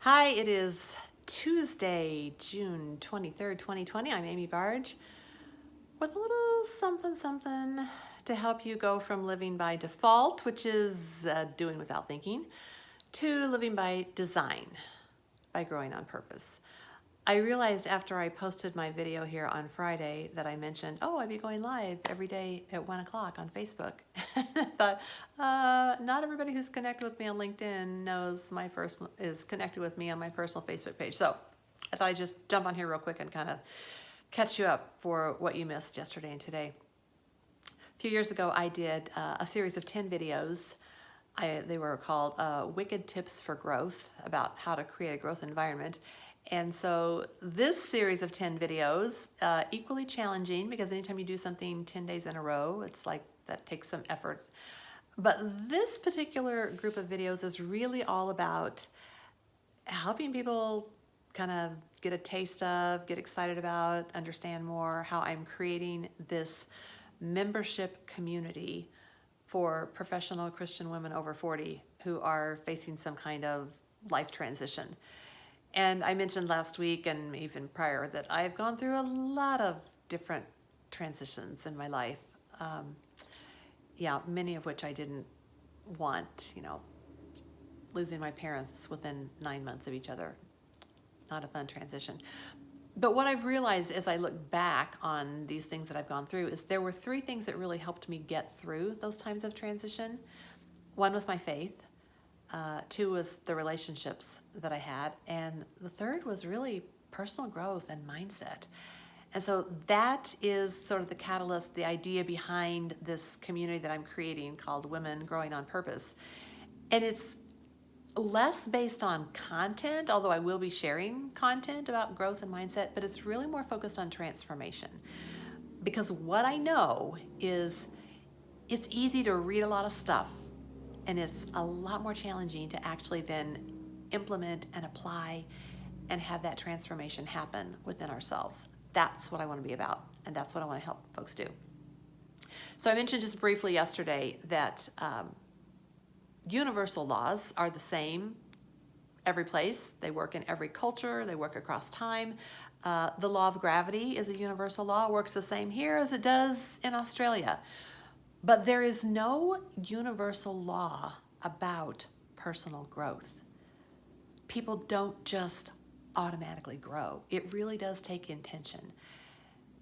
Hi, it is Tuesday, June 23rd, 2020. I'm Amy Barge with a little something to help you go from living by default, which is doing without thinking, to living by design, by growing on purpose. I realized after I posted my video here on Friday that I mentioned, I'd be going live every day at 1 o'clock on Facebook. I thought, not everybody who's connected with me on LinkedIn is connected with me on my personal Facebook page. So I thought I'd just jump on here real quick and kind of catch you up for what you missed yesterday and today. A few years ago, I did a series of 10 videos. They were called Wicked Tips for Growth, about how to create a growth environment. And so this series of 10 videos, equally challenging, because anytime you do something 10 days in a row, it's like that takes some effort. But this particular group of videos is really all about helping people kind of get a taste of, get excited about, understand more how I'm creating this membership community for professional Christian women over 40 who are facing some kind of life transition. And I mentioned last week and even prior that I've gone through a lot of different transitions in my life. Many of which I didn't want, losing my parents within 9 months of each other. Not a fun transition. But what I've realized as I look back on these things that I've gone through is there were three things that really helped me get through those times of transition. One was my faith. Two was the relationships that I had. And the third was really personal growth and mindset. And so that is sort of the catalyst, the idea behind this community that I'm creating called Women Growing on Purpose. And it's less based on content, although I will be sharing content about growth and mindset, but it's really more focused on transformation. Because what I know is it's easy to read a lot of stuff, and it's a lot more challenging to actually then implement and apply and have that transformation happen within ourselves. That's what I want to be about, and that's what I want to help folks do. So I mentioned just briefly yesterday that universal laws are the same every place. They work in every culture. They work across time. The law of gravity is a universal law. It works the same here as it does in Australia. But there is no universal law about personal growth. People don't just automatically grow. It really does take intention.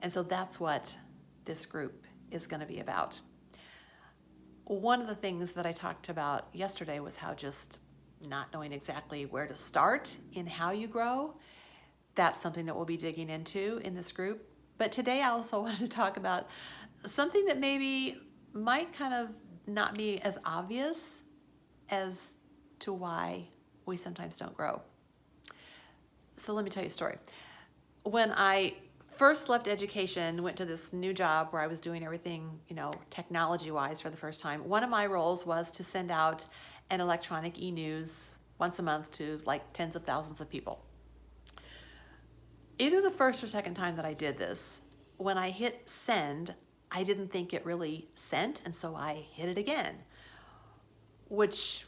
And so that's what this group is going to be about. One of the things that I talked about yesterday was how just not knowing exactly where to start in how you grow. That's something that we'll be digging into in this group. But today I also wanted to talk about something that maybe might kind of not be as obvious as to why we sometimes don't grow. So let me tell you a story. When I first left education, went to this new job where I was doing everything, technology-wise for the first time, one of my roles was to send out an electronic e-news once a month to like tens of thousands of people. Either the first or second time that I did this, when I hit send, I didn't think it really sent, and so I hit it again, which,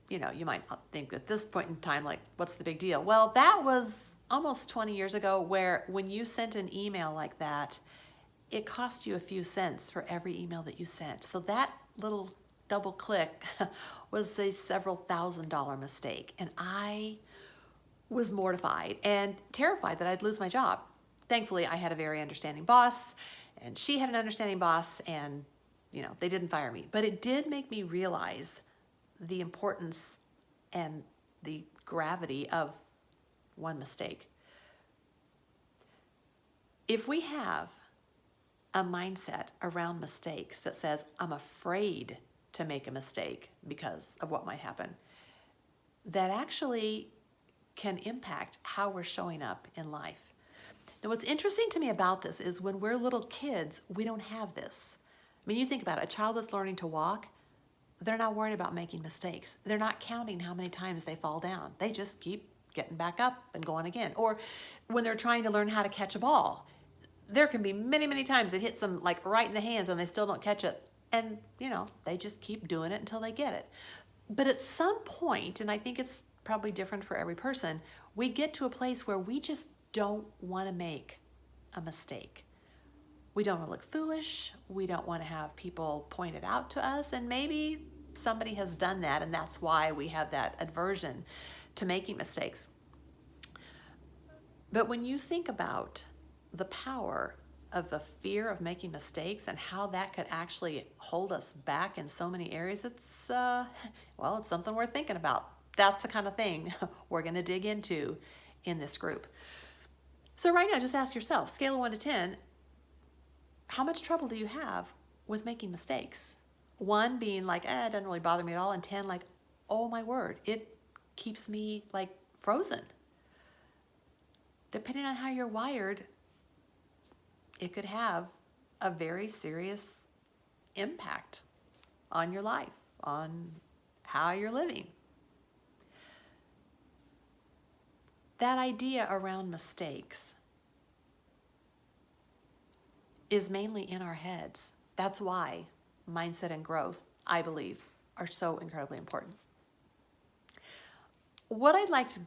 you might not think at this point in time, like, what's the big deal? Well, that was almost 20 years ago, where when you sent an email like that, it cost you a few cents for every email that you sent. So that little double click was a several $1,000 mistake. And I was mortified and terrified that I'd lose my job. Thankfully, I had a very understanding boss, and she had an understanding boss, and they didn't fire me. But it did make me realize the importance and the gravity of one mistake. If we have a mindset around mistakes that says, I'm afraid to make a mistake because of what might happen, that actually can impact how we're showing up in life. Now, what's interesting to me about this is when we're little kids, we don't have this. I mean, you think about it, a child that's learning to walk, they're not worried about making mistakes. They're not counting how many times they fall down. They just keep getting back up and going again. Or when they're trying to learn how to catch a ball, there can be many, many times it hits them like right in the hands and they still don't catch it. And, they just keep doing it until they get it. But at some point, and I think it's probably different for every person, we get to a place where we just don't want to make a mistake. We don't want to look foolish. We don't want to have people point it out to us. And maybe somebody has done that, and that's why we have that aversion to making mistakes. But when you think about the power of the fear of making mistakes and how that could actually hold us back in so many areas, it's it's something worth thinking about. That's the kind of thing we're going to dig into in this group. So right now, just ask yourself, scale of 1 to 10, how much trouble do you have with making mistakes? 1 being like, it doesn't really bother me at all, and 10 like, oh my word, it keeps me like frozen. Depending on how you're wired, it could have a very serious impact on your life, on how you're living. That idea around mistakes is mainly in our heads. That's why mindset and growth, I believe, are so incredibly important. What I'd like to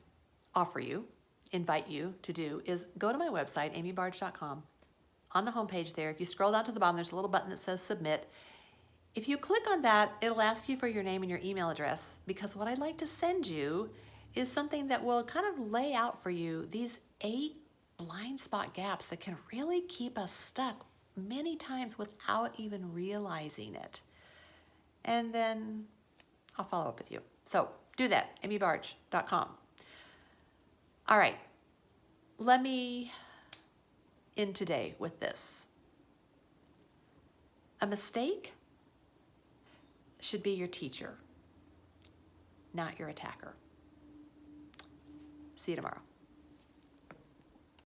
offer you, invite you to do, is go to my website, amybarge.com. On the homepage there, if you scroll down to the bottom, there's a little button that says submit. If you click on that, it'll ask you for your name and your email address, because what I'd like to send you is something that will kind of lay out for you these 8 blind spot gaps that can really keep us stuck many times without even realizing it. And then I'll follow up with you. So do that, amybarge.com. All right, let me end today with this. A mistake should be your teacher, not your attacker. See you tomorrow.